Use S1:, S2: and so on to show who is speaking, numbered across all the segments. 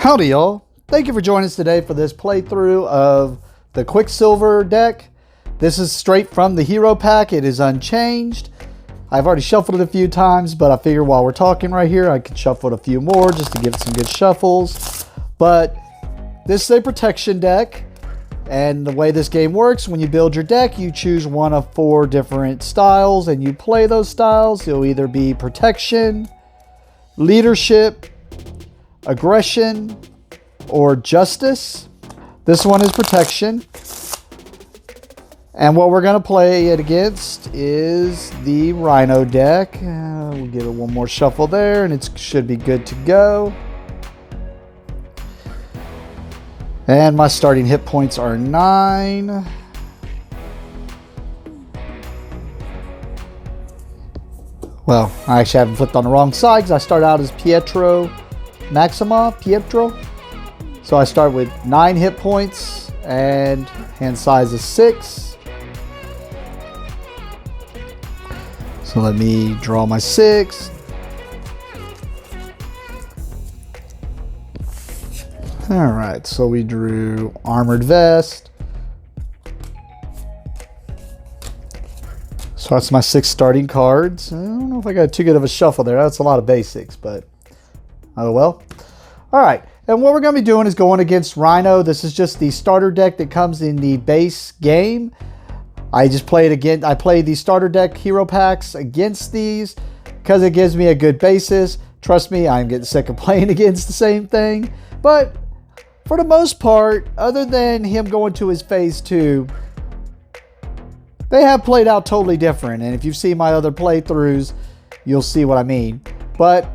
S1: Howdy y'all, thank you for joining us today for this playthrough of the Quicksilver deck. This is straight from the hero pack. It is unchanged. I've already shuffled it a few times, but I figure while we're talking right here I could shuffle it a few more just to give it some good shuffles. But this is a protection deck, and the way this game works, when you build your deck, you choose one of 4 different styles and you play those styles. It'll either be protection, leadership, aggression, or justice. This one is protection. And what we're going to play it against is the Rhino deck. We'll give it one more shuffle there and it should be good to go. And my starting hit points are 9. Well, I actually haven't flipped on the wrong side because I start out as Pietro. So I start with 9 hit points and hand size is 6. So let me draw my 6. Alright, so we drew Armored Vest. So that's my 6 starting cards. I don't know if I got too good of a shuffle there. That's a lot of basics, but oh well. Alright, and what we're going to be doing is going against Rhino. This is just the starter deck that comes in the base game. I just played again. I played the starter deck hero packs against these because it gives me a good basis. Trust me, I'm getting sick of playing against the same thing. But for the most part, other than him going to his phase 2, they have played out totally different. And if you've seen my other playthroughs, you'll see what I mean. But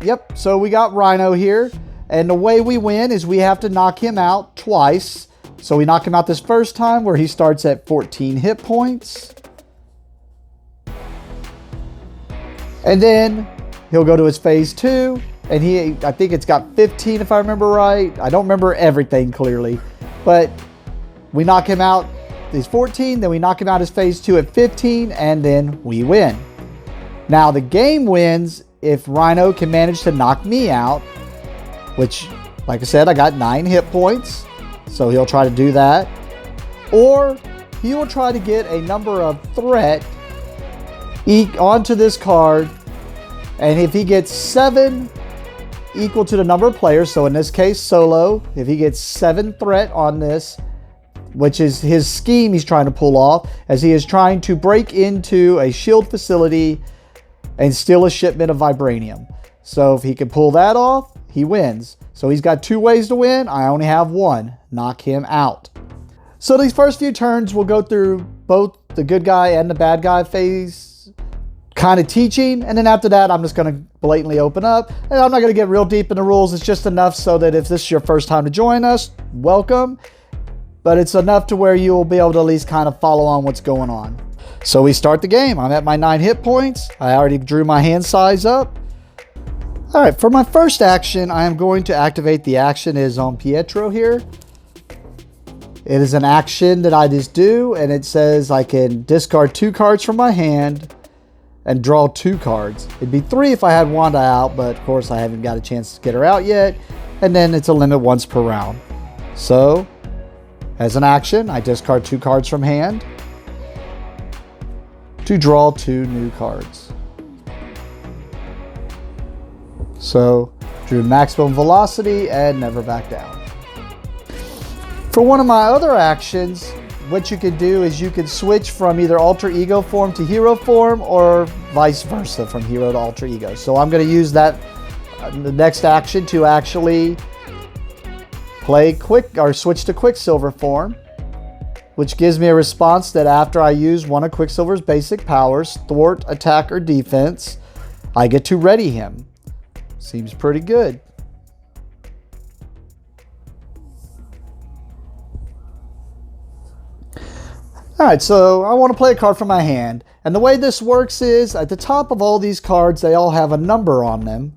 S1: yep, so we got Rhino here. And the way we win is we have to knock him out twice. So we knock him out this first time where he starts at 14 hit points. And then he'll go to his phase 2. And I think it's got 15 if I remember right. I don't remember everything clearly. But we knock him out. He's 14. Then we knock him out his phase 2 at 15. And then we win. Now the game wins if Rhino can manage to knock me out. Which, like I said, I got 9 hit points. So he'll try to do that. Or he will try to get a number of threat onto this card. And if he gets 7 equal to the number of players, so in this case solo, if he gets 7 threat on this, which is his scheme he's trying to pull off, as he is trying to break into a shield facility and steal a shipment of vibranium. So if he can pull that off, he wins. So he's got 2 ways to win. I only have 1. Knock him out. So these first few turns we'll go through both the good guy and the bad guy phase, kind of teaching, and then after that I'm just going to blatantly open up, and I'm not going to get real deep in the rules. It's just enough so that if this is your first time to join us, welcome, but it's enough to where you'll be able to at least kind of follow on what's going on. So we start the game. I'm at my 9 hit points. I already drew my hand size up. Alright, for my first action, I am going to activate the action is on Pietro here. It is an action that I just do, and it says I can discard 2 cards from my hand and draw 2 cards. It'd be 3 if I had Wanda out, but of course I haven't got a chance to get her out yet. And then it's a limit once per round. So, as an action, I discard 2 cards from hand to draw 2 new cards. So, drew maximum velocity and never back down. For one of my other actions, what you could do is you could switch from either alter ego form to hero form or vice versa from hero to alter ego. So I'm going to use that the next action to actually switch to Quicksilver form, which gives me a response that after I use one of Quicksilver's basic powers, thwart, attack, or defense, I get to ready him. Seems pretty good. Alright, so I want to play a card from my hand. And the way this works is, at the top of all these cards, they all have a number on them.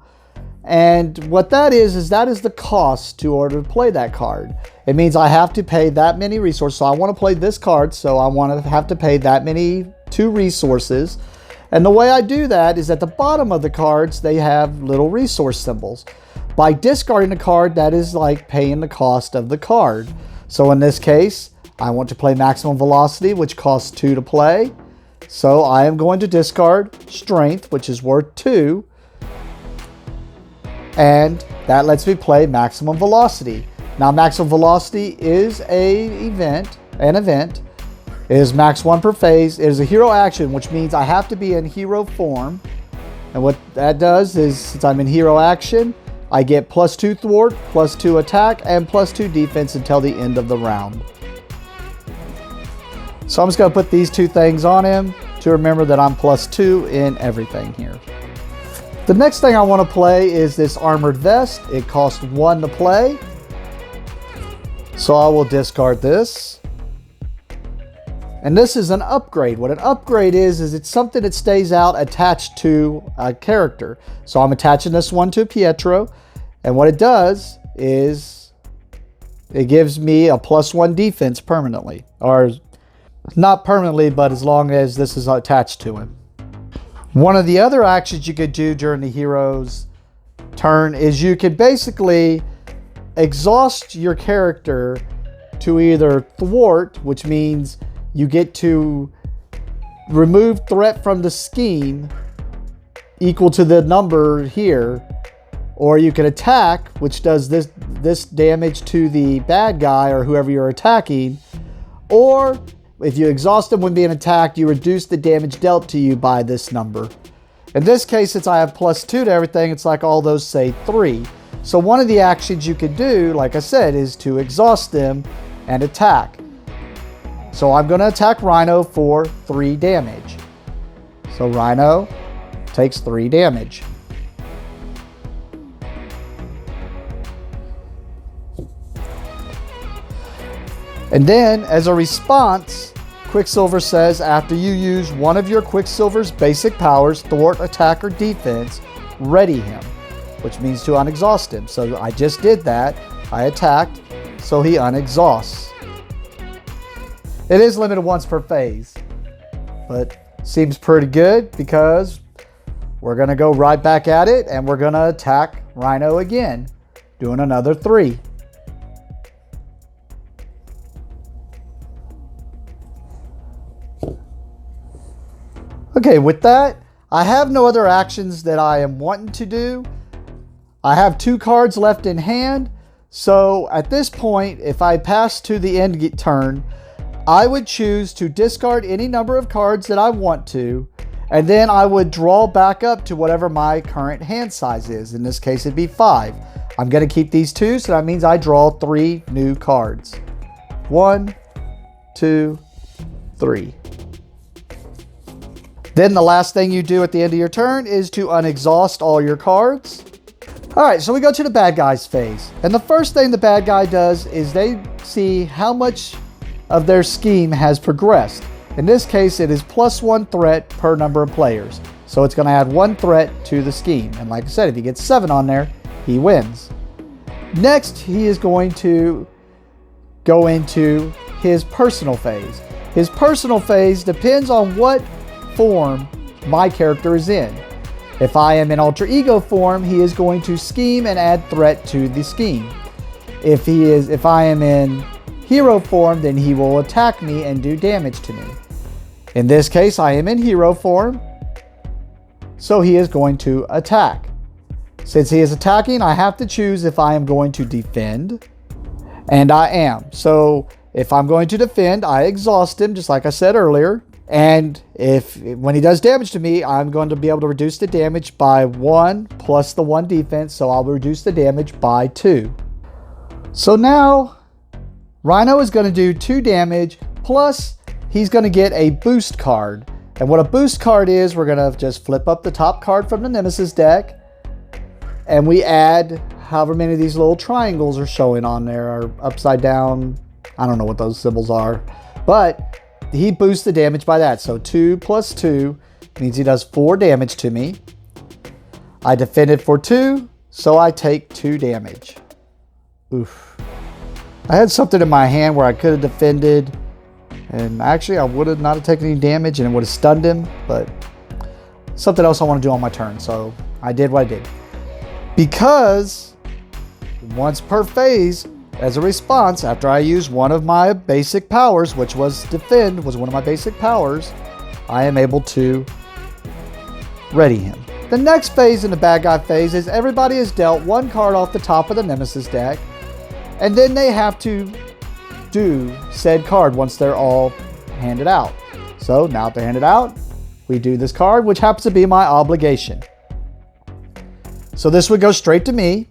S1: And what that is that is the cost to order to play that card. It means I have to pay that many resources. So I want to play this card, so I want to have to pay that many 2 resources. And the way I do that is at the bottom of the cards, they have little resource symbols. By discarding a card, that is like paying the cost of the card. So in this case, I want to play Maximum Velocity, which costs 2 to play. So I am going to discard Strength, which is worth 2. And that lets me play Maximum Velocity. Now, Maximum Velocity is an event. It is max 1 per phase. It is a hero action, which means I have to be in hero form. And what that does is, since I'm in hero action, I get +2 thwart, +2 attack, and +2 defense until the end of the round. So I'm just going to put these 2 things on him to remember that I'm +2 in everything here. The next thing I want to play is this Armored Vest. It costs 1 to play. So I will discard this. And this is an upgrade. What an upgrade is it's something that stays out attached to a character. So I'm attaching this one to Pietro. And what it does is it gives me a +1 defense permanently. Or not permanently, but as long as this is attached to him. One of the other actions you could do during the hero's turn is you could basically exhaust your character to either thwart, which means you get to remove threat from the scheme equal to the number here, or you can attack, which does this damage to the bad guy or whoever you're attacking, or if you exhaust them when being attacked, you reduce the damage dealt to you by this number. In this case, since I have +2 to everything, it's like all those say 3. So one of the actions you could do, like I said, is to exhaust them and attack. So I'm going to attack Rhino for 3 damage. So Rhino takes 3 damage. And then, as a response, Quicksilver says after you use one of your Quicksilver's basic powers, thwart, attack, or defense, ready him, which means to unexhaust him. So I just did that. I attacked, so he unexhausts. It is limited once per phase, but seems pretty good because we're going to go right back at it and we're going to attack Rhino again, doing another 3. Okay, with that, I have no other actions that I am wanting to do. I have 2 cards left in hand, so at this point, if I pass to the end turn, I would choose to discard any number of cards that I want to, and then I would draw back up to whatever my current hand size is. In this case, it'd be 5. I'm going to keep these 2, so that means I draw 3 new cards. 1, 2, 3. Then the last thing you do at the end of your turn is to unexhaust all your cards. Alright, so we go to the bad guys phase. And the first thing the bad guy does is they see how much of their scheme has progressed. In this case, it is +1 threat per number of players. So it's going to add 1 threat to the scheme. And like I said, if he gets 7 on there, he wins. Next, he is going to go into his personal phase. His personal phase depends on what form my character is in. If I am in alter ego form, he is going to scheme and add threat to the scheme. If I am in hero form, then he will attack me and do damage to me. In this case, I am in hero form, so he is going to attack. Since he is attacking, I have to choose if I am going to defend, and I am. So if I'm going to defend, I exhaust him, just like I said earlier. And when he does damage to me, I'm going to be able to reduce the damage by 1 plus the 1 defense, so I'll reduce the damage by 2. So now, Rhino is going to do 2 damage, plus he's going to get a boost card. And what a boost card is, we're going to just flip up the top card from the Nemesis deck, and we add however many of these little triangles are showing on there, or upside down, I don't know what those symbols are, but he boosts the damage by that. So 2 plus 2 means he does 4 damage to me. I defended for 2, so I take 2 damage. Oof. I had something in my hand where I could have defended, and actually I would have not have taken any damage and it would have stunned him, but something else I want to do on my turn. So I did what I did. Because once per phase, as a response, after I use one of my basic powers, which was defend, was one of my basic powers, I am able to ready him. The next phase in the bad guy phase is everybody is dealt one card off the top of the Nemesis deck, and then they have to do said card once they're all handed out. So now to hand it out, we do this card, which happens to be my obligation. So this would go straight to me.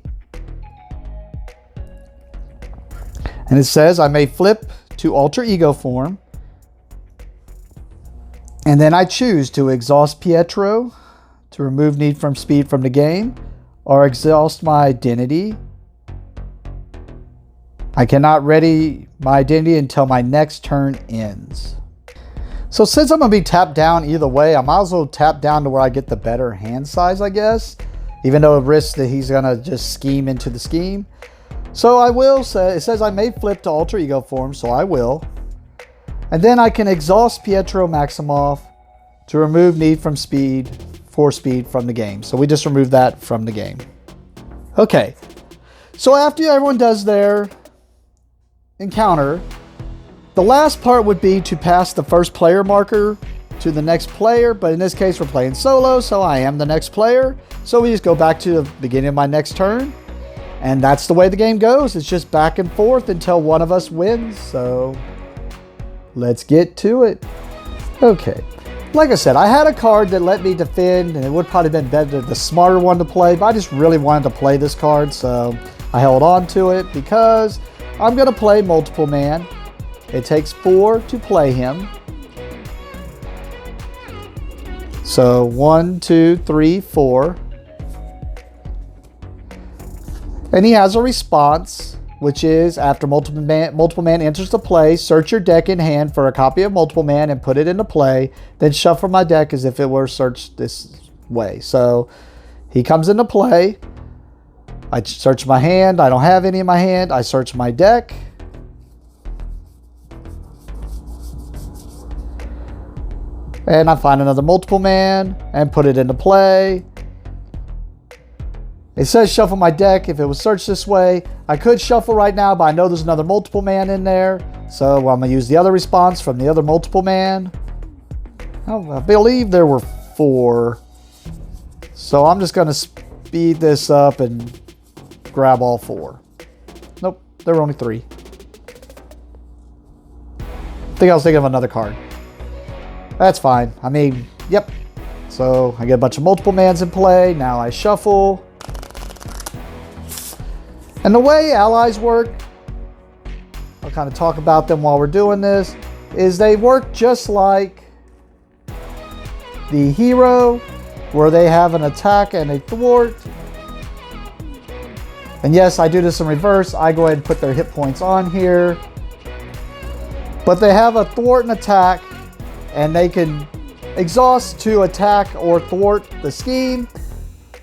S1: And it says I may flip to alter ego form. And then I choose to exhaust Pietro to remove need from speed from the game, or exhaust my identity. I cannot ready my identity until my next turn ends. So since I'm going to be tapped down either way, I might as well tap down to where I get the better hand size, I guess. Even though it risks that he's going to just scheme into the scheme. So I will say, it says I may flip to alter ego form, so I will. And then I can exhaust Pietro Maximoff to remove need from speed, for speed from the game. So we just remove that from the game. Okay. So after everyone does their encounter, the last part would be to pass the first player marker to the next player. But in this case, we're playing solo, so I am the next player. So we just go back to the beginning of my next turn. And that's the way the game goes. It's just back and forth until one of us wins. So let's get to it. Okay. Like I said, I had a card that let me defend, and it would probably been better, the smarter one to play, but I just really wanted to play this card, so I held on to it because I'm going to play multiple man. It takes 4 to play him. So 1, 2, 3, 4. And he has a response, which is after multiple man enters the play, search your deck in hand for a copy of multiple man and put it into play. Then shuffle my deck as if it were searched this way. So he comes into play. I search my hand. I don't have any in my hand. I search my deck. And I find another multiple man and put it into play. It says shuffle my deck if it was searched this way. I could shuffle right now, but I know there's another multiple man in there. So I'm going to use the other response from the other multiple man. Oh, I believe there were 4. So I'm just going to speed this up and grab all 4. Nope, there were only 3. I think I was thinking of another card. That's fine. I mean, yep. So I get a bunch of multiple mans in play. Now I shuffle. And the way allies work, I'll kind of talk about them while we're doing this, is they work just like the hero, where they have an attack and a thwart. And yes, I do this in reverse. I go ahead and put their hit points on here. But they have a thwart and attack, and they can exhaust to attack or thwart the scheme.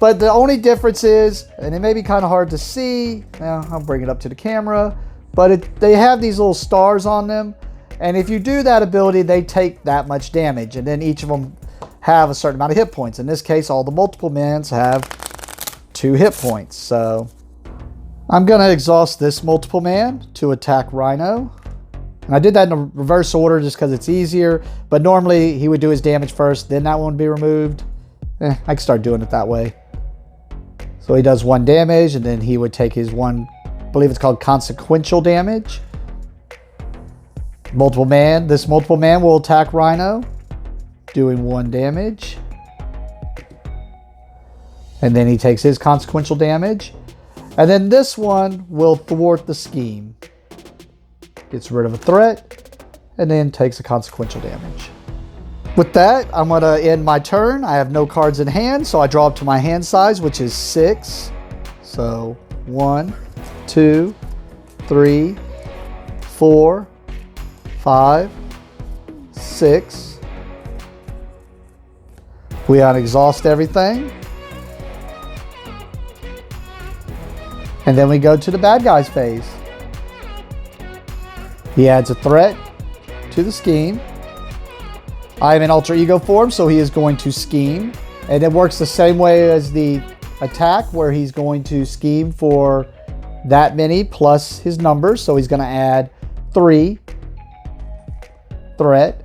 S1: But the only difference is, and it may be kind of hard to see, now I'll bring it up to the camera, but they have these little stars on them. And if you do that ability, they take that much damage. And then each of them have a certain amount of hit points. In this case, all the multiple mans have 2 hit points. So I'm going to exhaust this multiple man to attack Rhino. And I did that in a reverse order just because it's easier. But normally he would do his damage first, then that one would be removed. I can start doing it that way. So he does 1 damage, and then he would take his 1, I believe it's called consequential damage. Multiple man. This multiple man will attack Rhino, doing 1 damage. And then he takes his consequential damage. And then this one will thwart the scheme. Gets rid of a threat, and then takes a consequential damage. With that, I'm going to end my turn. I have no cards in hand, so I draw up to my hand size, which is 6. So 1, 2, 3, 4, 5, 6. We unexhaust everything. And then we go to the bad guys phase. He adds a threat to the scheme. I am in alter ego form, so he is going to scheme. And it works the same way as the attack, where he's going to scheme for that many plus his numbers. So he's going to add 3 threat.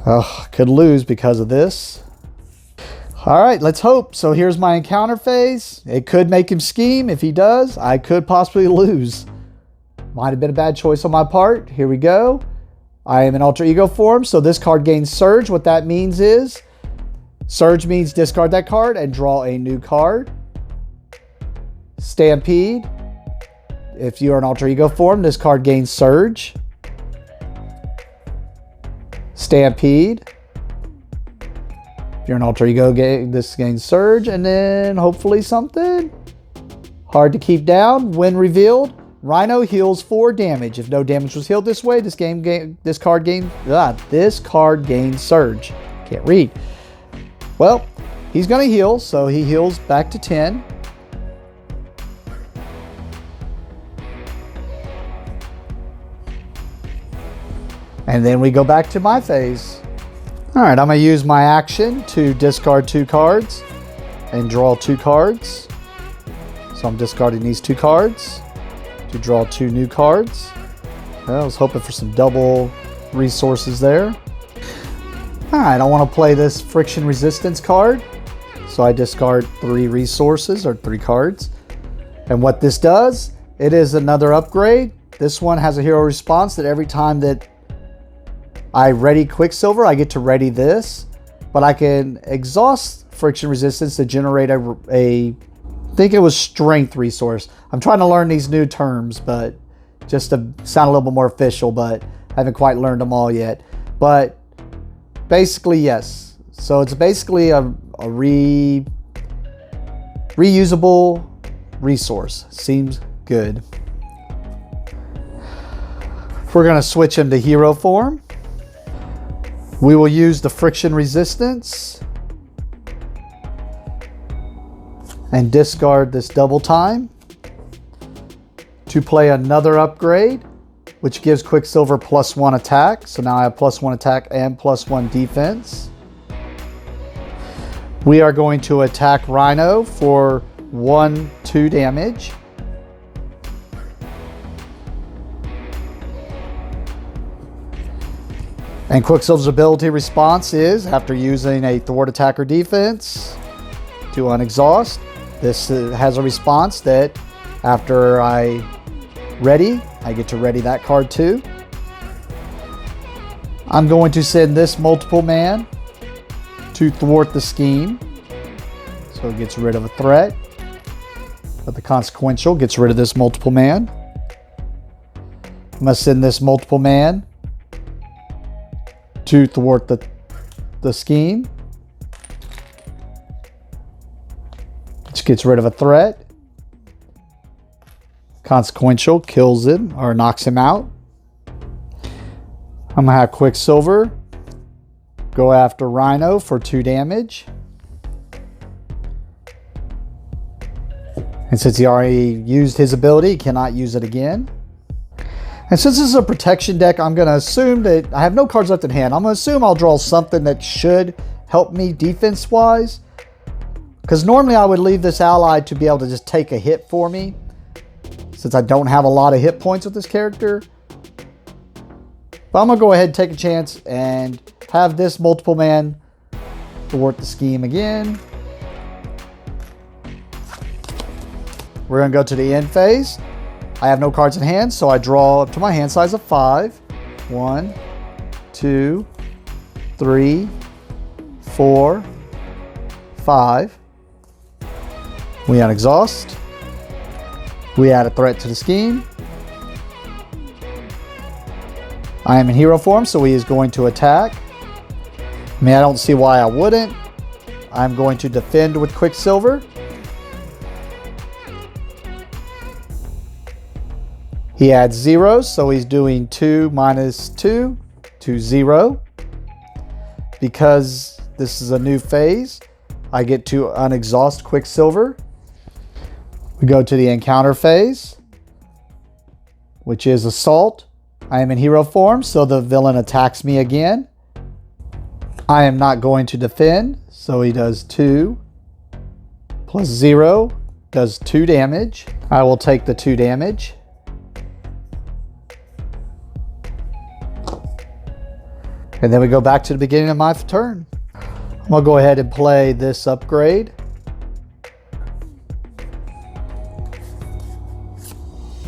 S1: Oh, could lose because of this. All right, let's hope. So here's my encounter phase. It could make him scheme. If he does, I could possibly lose. Might have been a bad choice on my part. Here we go. I am in alter ego form, so this card gains Surge. What that means is, Surge means discard that card and draw a new card. Stampede. If you are in alter ego form, this card gains Surge. Stampede. If you're an alter ego, this gains Surge, and then hopefully something. Hard to keep down. When revealed, Rhino heals 4 damage. If no damage was healed this way, this card gains Surge. Can't read. Well, he's going to heal, so he heals back to 10. And then we go back to my phase. All right, I'm going to use my action to discard 2 cards and draw 2 cards. So I'm discarding these 2 cards to draw 2 new cards. Well, I was hoping for some double resources there. All right, I want to play this friction resistance card. So I discard 3 resources or 3 cards. And what this does, it is another upgrade. This one has a hero response that every time that I ready Quicksilver, I get to ready this, but I can exhaust friction resistance to generate I think it was strength resource. I'm trying to learn these new terms, but just to sound a little bit more official, but I haven't quite learned them all yet. But basically, yes. So it's basically a reusable resource. Seems good. We're going to switch into hero form. We will use the friction resistance and discard this double time to play another upgrade, which gives Quicksilver +1 attack. So now I have +1 attack and +1 defense. We are going to attack Rhino for 1/2 damage. And Quicksilver's ability response is, after using a thwart attack or defense to unexhaust, this has a response that after I ready, I get to ready that card too. I'm going to send this multiple man to thwart the scheme. So it gets rid of a threat. But the consequential gets rid of this multiple man. I'm going to send this multiple man to thwart the scheme, which gets rid of a threat. Consequential kills him or knocks him out. I'm gonna have Quicksilver go after Rhino for 2 damage. And since he already used his ability, he cannot use it again. And since this is a protection deck, I'm going to assume that I have no cards left in hand. I'm going to assume I'll draw something that should help me defense-wise. Because normally I would leave this ally to be able to just take a hit for me, since I don't have a lot of hit points with this character. But I'm going to go ahead and take a chance and have this multiple man thwart the scheme again. We're going to go to the end phase. I have no cards in hand, so I draw up to my hand size of 5. 1, 2, 3, 4, 5. We add exhaust. We add a threat to the scheme. I am in hero form, so he is going to attack. I mean, I don't see why I wouldn't. I'm going to defend with Quicksilver. He adds 0, so he's doing 2 minus 2 to 0. Because this is a new phase, I get to unexhaust Quicksilver. We go to the encounter phase, which is assault. I am in hero form, so the villain attacks me again. I am not going to defend, so he does 2 plus 0 does 2 damage. I will take the 2 damage. And then we go back to the beginning of my turn. I'm going to go ahead and play this upgrade.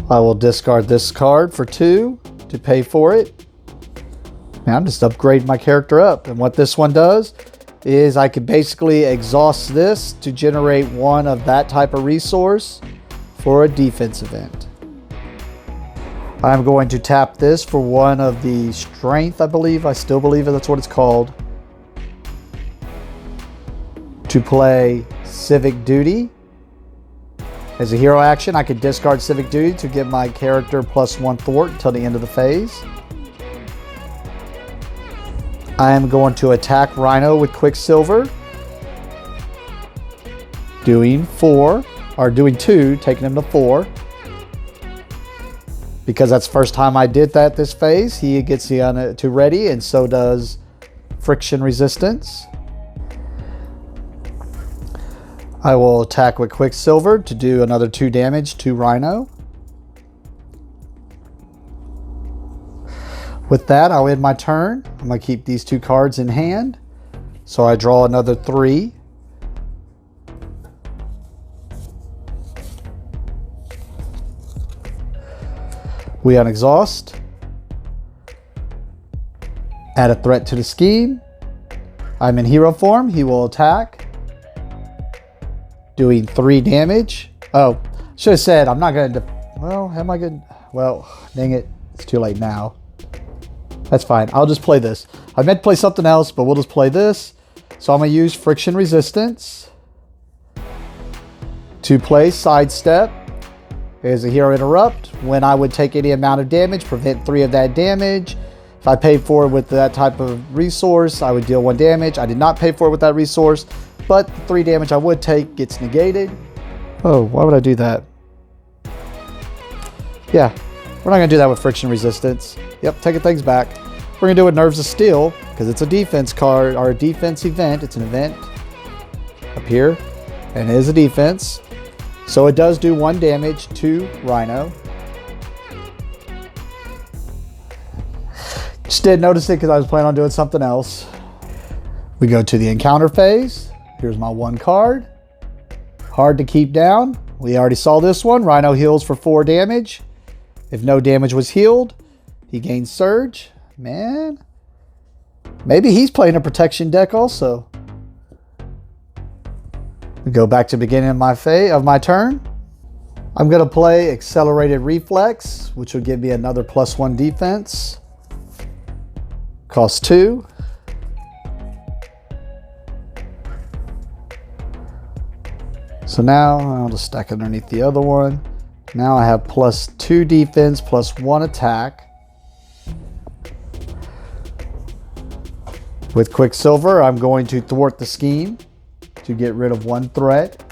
S1: I will discard this card for 2 to pay for it. Man, I'm just upgrading my character up. And what this one does is I can basically exhaust this to generate 1 of that type of resource for a defense event. I'm going to tap this for 1 of the strength, I believe. I still believe that's what it's called. To play Civic Duty. As a hero action, I can discard Civic Duty to give my character +1 thwart until the end of the phase. I am going to attack Rhino with Quicksilver. Doing 2, taking him to 4. Because that's the first time I did that this phase, he gets the to ready, and so does friction resistance. I will attack with Quicksilver to do another 2 damage to Rhino. With that, I'll end my turn. I'm going to keep these 2 cards in hand. So I draw another 3. We unexhaust. Add a threat to the scheme. I'm in hero form. He will attack. Doing 3 damage. Oh, should have said I'm not going to... Well, am I good? Well, dang it. It's too late now. That's fine. I'll just play this. I meant to play something else, but we'll just play this. So I'm going to use friction resistance to play sidestep. As a hero interrupt, when I would take any amount of damage, prevent 3 of that damage. If I paid for it with that type of resource, I would deal 1 damage. I did not pay for it with that resource, but the 3 damage I would take gets negated. Oh, why would I do that? Yeah, we're not going to do that with friction resistance. Yep, taking things back. We're going to do it with Nerves of Steel, because it's a defense card, or a defense event. It's an event up here, and it is a defense. So it does do 1 damage to Rhino. Just didn't notice it because I was planning on doing something else. We go to the encounter phase. Here's my 1 card. Hard to keep down. We already saw this one. Rhino heals for 4 damage. If no damage was healed, he gains Surge. Man, maybe he's playing a protection deck also. We go back to the beginning of my turn. I'm going to play Accelerated Reflex, which will give me another +1 defense. Cost 2. So now I'll just stack underneath the other one. Now I have +2 defense, +1 attack. With Quicksilver, I'm going to thwart the scheme to get rid of 1 threat.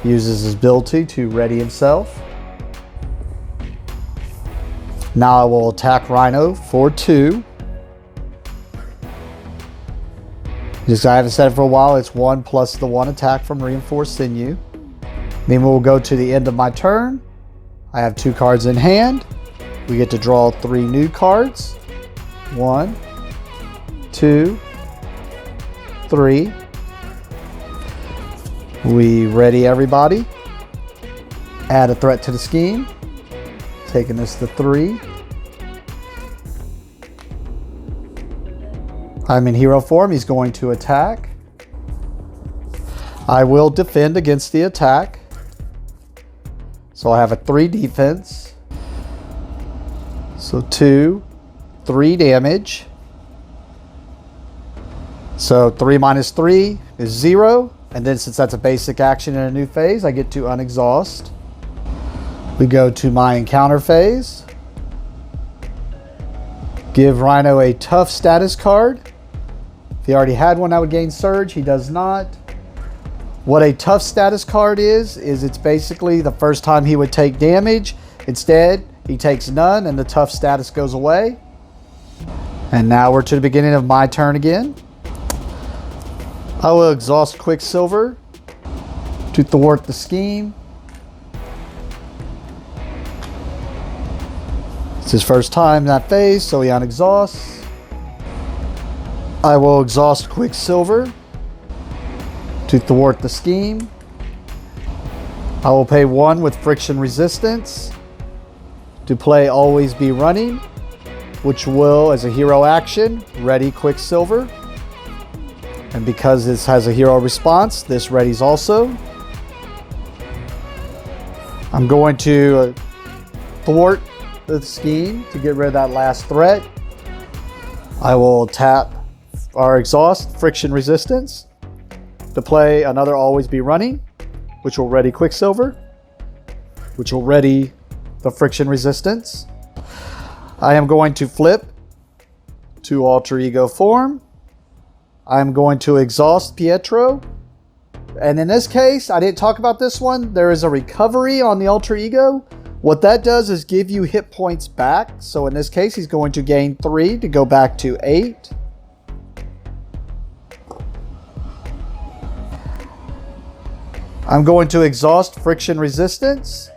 S1: Uses his ability to ready himself. Now I will attack Rhino for 2. Just I haven't said it for a while, it's 1 plus the 1 attack from Reinforced Sinew. Then we'll go to the end of my turn. I have 2 cards in hand. We get to draw 3 new cards. 1, 2, 3. We ready everybody. Add a threat to the scheme. Taking this to 3. I'm in hero form. He's going to attack. I will defend against the attack. So I have a 3 defense. So 2, 3 damage. So 3 minus 3 is 0. And then since that's a basic action in a new phase, I get to unexhaust. We go to my encounter phase. Give Rhino a tough status card. If he already had one, I would gain Surge. He does not. What a tough status card is it's basically the first time he would take damage. Instead, he takes none and the tough status goes away. And now we're to the beginning of my turn again. I will exhaust Quicksilver to thwart the scheme. It's his first time in that phase, so he unexhausts. I will exhaust Quicksilver to thwart the scheme. I will pay 1 with friction resistance to play Always Be Running, which will, as a hero action, ready Quicksilver. And because this has a hero response, this readies also. I'm going to thwart the scheme to get rid of that last threat. I will tap our exhaust friction resistance to play another Always Be Running, which will ready Quicksilver, which will ready the friction resistance. I am going to flip to alter ego form. I'm going to exhaust Pietro. And in this case, I didn't talk about this one. There is a recovery on the alter ego. What that does is give you hit points back. So in this case, he's going to gain 3 to go back to 8. I'm going to exhaust friction resistance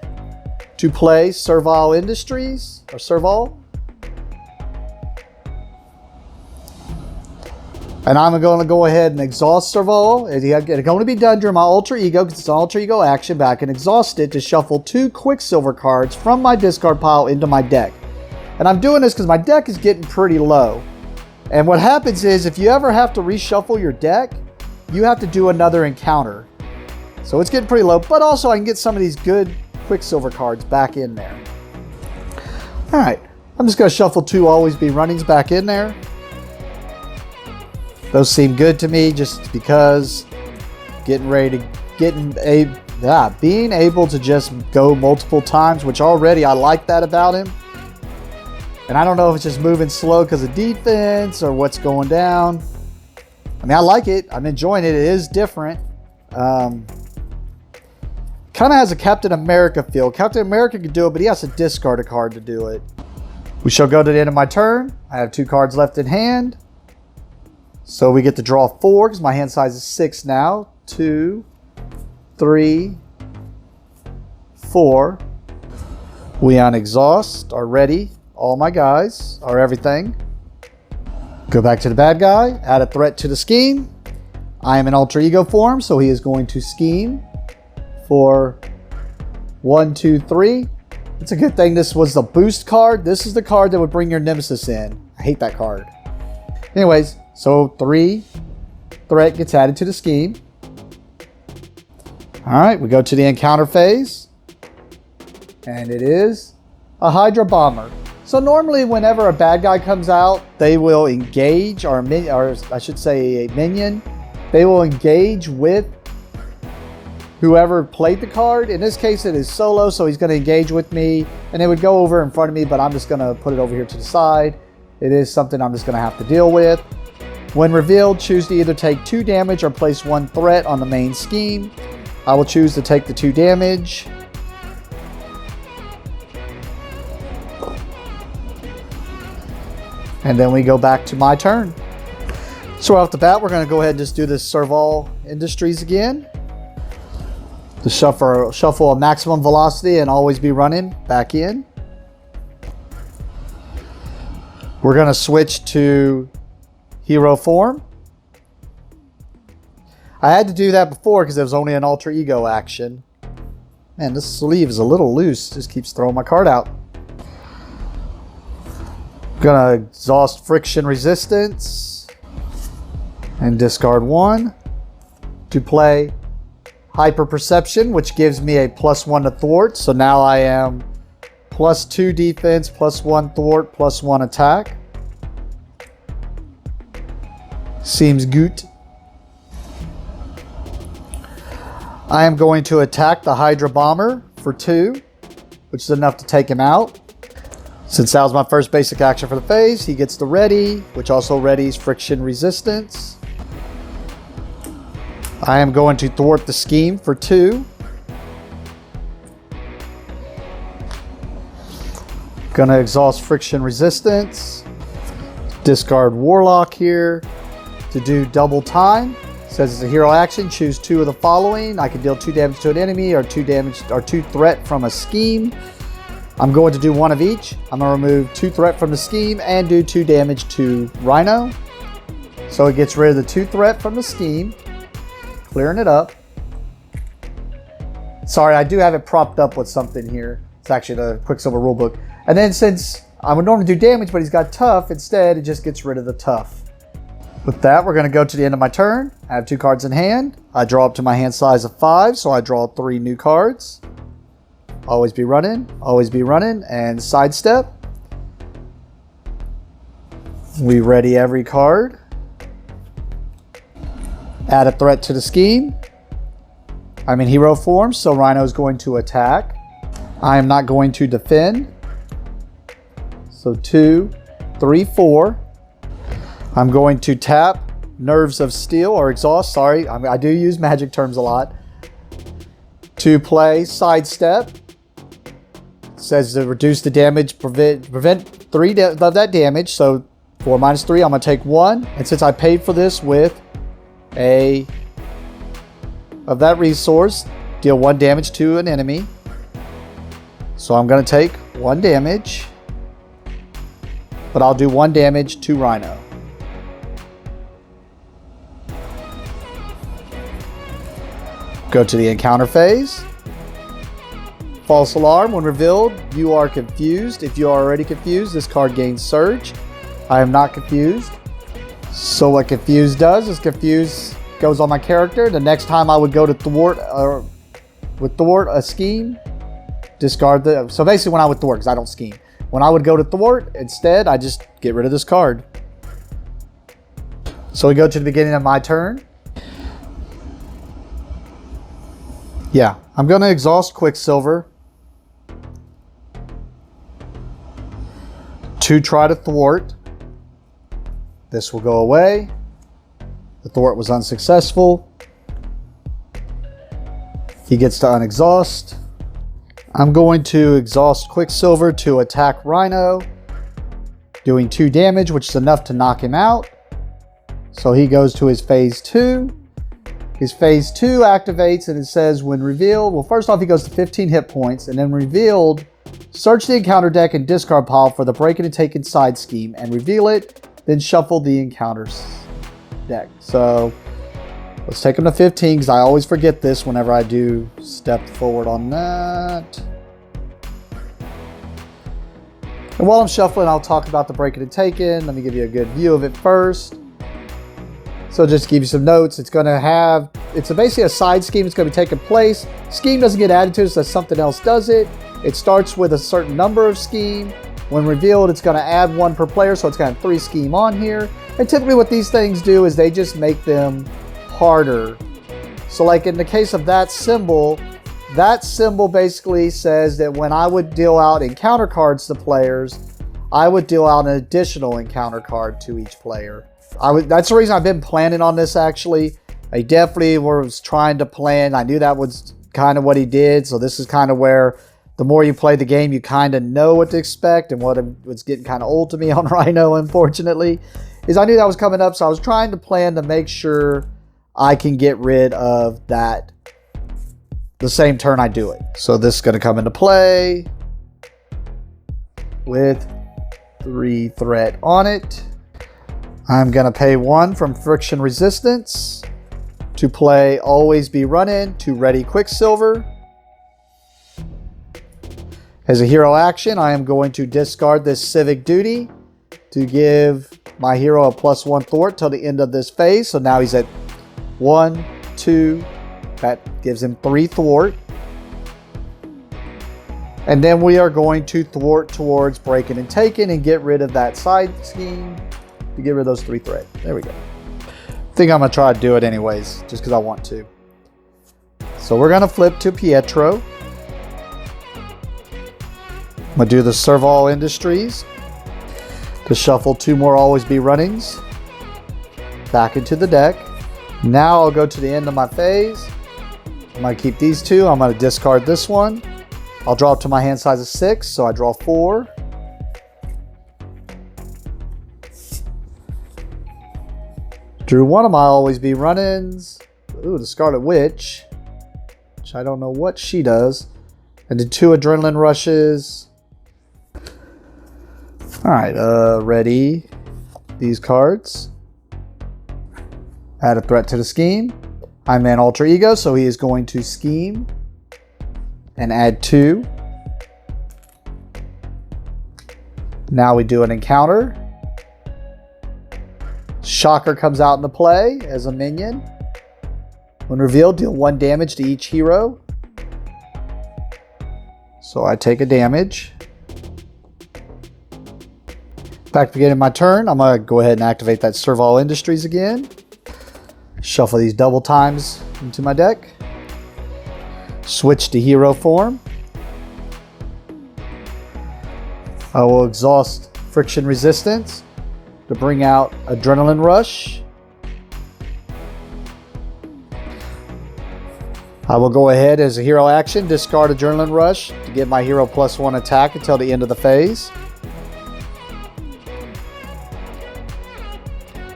S1: to play Servile Industries, or Servile. And I'm going to go ahead and exhaust Servile. It's going to be done during my alter ego, because it's an alter ego action, but I can exhaust it to shuffle 2 Quicksilver cards from my discard pile into my deck. And I'm doing this because my deck is getting pretty low. And what happens is, if you ever have to reshuffle your deck, you have to do another encounter. So it's getting pretty low, but also I can get some of these good Quicksilver cards back in there. All right, I'm just going to shuffle 2 Always Be Runnings back in there. Those seem good to me just because being able to just go multiple times, which already I like that about him. And I don't know if it's just moving slow because of defense or what's going down. I mean, I like it. I'm enjoying it. It is different. Kind of has a Captain America feel. Captain America can do it, but he has to discard a card to do it. We shall go to the end of my turn. I have 2 cards left in hand. So we get to draw 4 because my hand size is 6 now. 2, 3, 4. We unexhaust, are ready. All my guys are everything. Go back to the bad guy. Add a threat to the scheme. I am in alter ego form, so he is going to scheme for 1, 2, 3. It's a good thing this was the boost card. This is the card that would bring your nemesis in. I hate that card. Anyways, so 3 threat gets added to the scheme. All right, we go to the encounter phase. And it is a Hydra Bomber. So normally whenever a bad guy comes out, they will engage, or I should say a minion. They will engage with whoever played the card. In this case, it is solo, so he's going to engage with me, and it would go over in front of me, but I'm just going to put it over here to the side. It is something I'm just going to have to deal with. When revealed, choose to either take 2 damage or place 1 threat on the main scheme. I will choose to take the 2 damage. And then we go back to my turn. So off the bat, we're going to go ahead and just do this Servile Industries again. To shuffle a maximum velocity and Always Be Running back in. We're going to switch to hero form. I had to do that before because it was only an alter ego action. Man, this sleeve is a little loose. Just keeps throwing my card out. Gonna exhaust friction resistance and discard 1 to play Hyper Perception, which gives me a +1 to thwart. So now I am +2 defense, +1 thwart, +1 attack. Seems good. I am going to attack the Hydra Bomber for 2, which is enough to take him out. Since that was my first basic action for the phase, he gets the ready, which also readies friction resistance. I am going to thwart the scheme for 2. Gonna exhaust friction resistance. Discard Warlock here to do double time. Says it's a hero action. Choose 2 of the following. I can deal 2 damage to an enemy or 2 damage or 2 threat from a scheme. I'm going to do 1 of each. I'm going to remove 2 threat from the scheme and do 2 damage to Rhino. So it gets rid of the 2 threat from the scheme, clearing it up. Sorry, I do have it propped up with something here. It's actually the Quicksilver rulebook. And then since I would normally do damage, but he's got tough, instead it just gets rid of the tough. With that, we're going to go to the end of my turn. I have 2 cards in hand. I draw up to my hand size of 5, so I draw 3 new cards. Always be running, and sidestep. We ready every card. Add a threat to the scheme. I'm in hero form, so Rhino is going to attack. I am not going to defend. So 2, 3, 4. I'm going to tap Nerves of Steel or Exhaust. Sorry, I do use magic terms a lot. To play Sidestep. It says to reduce the damage, prevent 3 of that damage. So 4 minus 3, I'm going to take 1. And since I paid for this with of that resource, deal 1 damage to an enemy. So I'm going to take 1 damage. But I'll do 1 damage to Rhino. Go to the encounter phase. False alarm. When revealed, you are confused. If you are already confused, this card gains surge. I am not confused. So what confused does is confused goes on my character. The next time I would go to thwart a scheme, discard the. So basically, when I would thwart, because I don't scheme. When I would go to thwart, instead, I just get rid of this card. So we go to the beginning of my turn. Yeah, I'm going to exhaust Quicksilver to try to thwart. This will go away. The thwart was unsuccessful. He gets to unexhaust. I'm going to exhaust Quicksilver to attack Rhino, doing 2 damage, which is enough to knock him out. So he goes to his phase 2. His phase 2 activates and it says when revealed, well, first off, he goes to 15 hit points, and then revealed, search the encounter deck and discard pile for the break and take inside scheme and reveal it, then shuffle the encounters deck. So let's take him to 15 because I always forget this whenever I do step forward on that. And while I'm shuffling, I'll talk about the break and taken. Let me give you a good view of it first. So just to give you some notes, it's basically a side scheme that's going to be taking place. Scheme doesn't get added to it, so something else does it. It starts with a certain number of scheme. When revealed, it's going to add 1 per player, so it's going to have 3 scheme on here. And typically what these things do is they just make them harder. So like in the case of that symbol basically says that when I would deal out encounter cards to players, I would deal out an additional encounter card to each player. That's the reason I've been planning on this, actually. I definitely was trying to plan. I knew that was kind of what he did. So this is kind of where the more you play the game, you kind of know what to expect. And what was getting kind of old to me on Rhino, unfortunately, is I knew that was coming up. So I was trying to plan to make sure I can get rid of that the same turn I do it. So this is going to come into play with 3 threat on it. I'm going to pay 1 from Friction Resistance to play Always Be Running to ready Quicksilver. As a hero action, I am going to discard this Civic Duty to give my hero a +1 thwart till the end of this phase. So now he's at 1, 2. That gives him 3 thwart. And then we are going to thwart towards breaking and taking and get rid of that side scheme to get rid of those 3 threat. There we go. I think I'm going to try to do it anyways, just because I want to. So we're going to flip to Pietro. I'm going to do the Serval Industries to shuffle 2 more Always Be Runnings back into the deck. Now I'll go to the end of my phase. I'm going to keep these 2. I'm going to discard this one. I'll draw up to my hand size of 6, so I draw 4. Drew one of my always be run-ins. Ooh, the Scarlet Witch, which I don't know what she does. And did 2 adrenaline rushes. All right, ready these cards. Add a threat to the scheme. I'm an alter ego, so he is going to scheme and add 2. Now we do an encounter. Shocker comes out into play as a minion. When revealed, deal 1 damage to each hero. So I take a damage. Back to beginning my turn, I'm going to go ahead and activate that Serval Industries again. Shuffle these double times into my deck. Switch to hero form. I will exhaust Friction Resistance to bring out Adrenaline Rush. I will go ahead as a hero action, discard Adrenaline Rush to give my hero +1 attack until the end of the phase.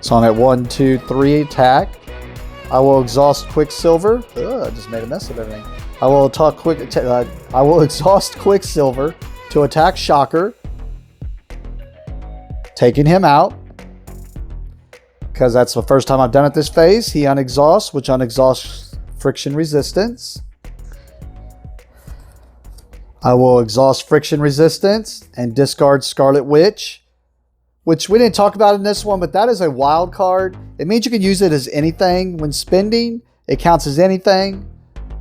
S1: So I'm at 1, 2, 3 attack. I will exhaust Quicksilver. Ugh, I just made a mess of everything. I will exhaust Quicksilver to attack Shocker, taking him out. Because that's the first time I've done it this phase. He unexhausts, which unexhausts Friction Resistance. I will exhaust Friction Resistance and discard Scarlet Witch, which we didn't talk about in this one, but that is a wild card. It means you can use it as anything. When spending, it counts as anything.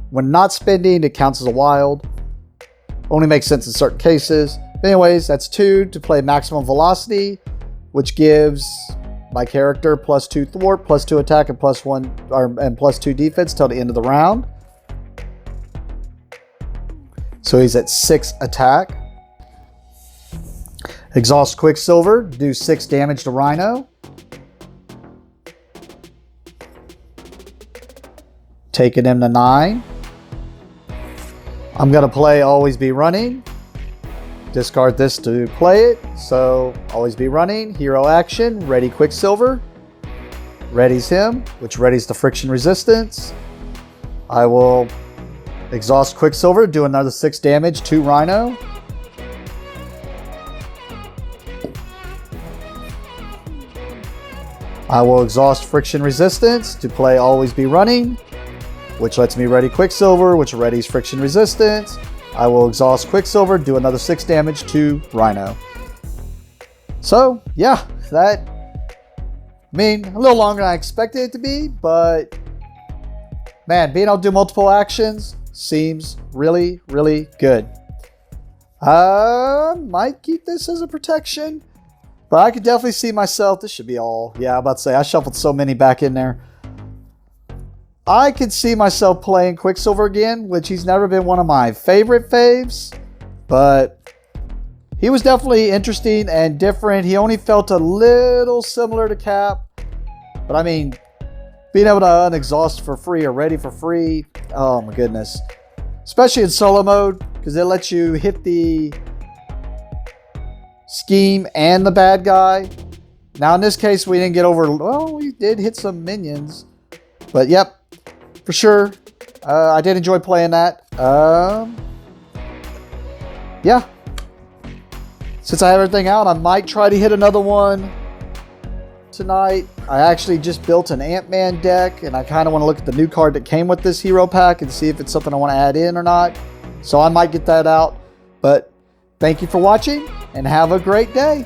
S1: When not spending, it counts as a wild. Only makes sense in certain cases. But anyways, that's 2 to play Maximum Velocity, which gives my character +2 thwart, +2 attack, and +2 defense till the end of the round. So he's at 6 attack. Exhaust Quicksilver, do 6 damage to Rhino. Taking him to 9. I'm going to play Always Be Running. Discard this to play it. So Always Be Running, hero action, ready Quicksilver. Readies him, which readies the Friction Resistance. I will exhaust Quicksilver, do another 6 damage to Rhino. I will exhaust Friction Resistance to play Always Be Running, which lets me ready Quicksilver, which readies Friction Resistance. I will exhaust Quicksilver, do another 6 damage to Rhino. So, yeah, that, I mean, a little longer than I expected it to be, but man, being able to do multiple actions seems really, really good. Might keep this as a protection, but I could definitely see myself, this should be all, yeah, I'm about to say, I shuffled so many back in there. I could see myself playing Quicksilver again, which he's never been one of my favorite faves, but he was definitely interesting and different. He only felt a little similar to Cap, but I mean, being able to unexhaust for free or ready for free, oh my goodness. Especially in solo mode, because it lets you hit the scheme and the bad guy. Now in this case, we didn't get over, well, we did hit some minions, but yep. For sure. I did enjoy playing that. Yeah. Since I have everything out, I might try to hit another one tonight. I actually just built an Ant-Man deck, and I kind of want to look at the new card that came with this hero pack and see if it's something I want to add in or not. So I might get that out. But thank you for watching, and have a great day.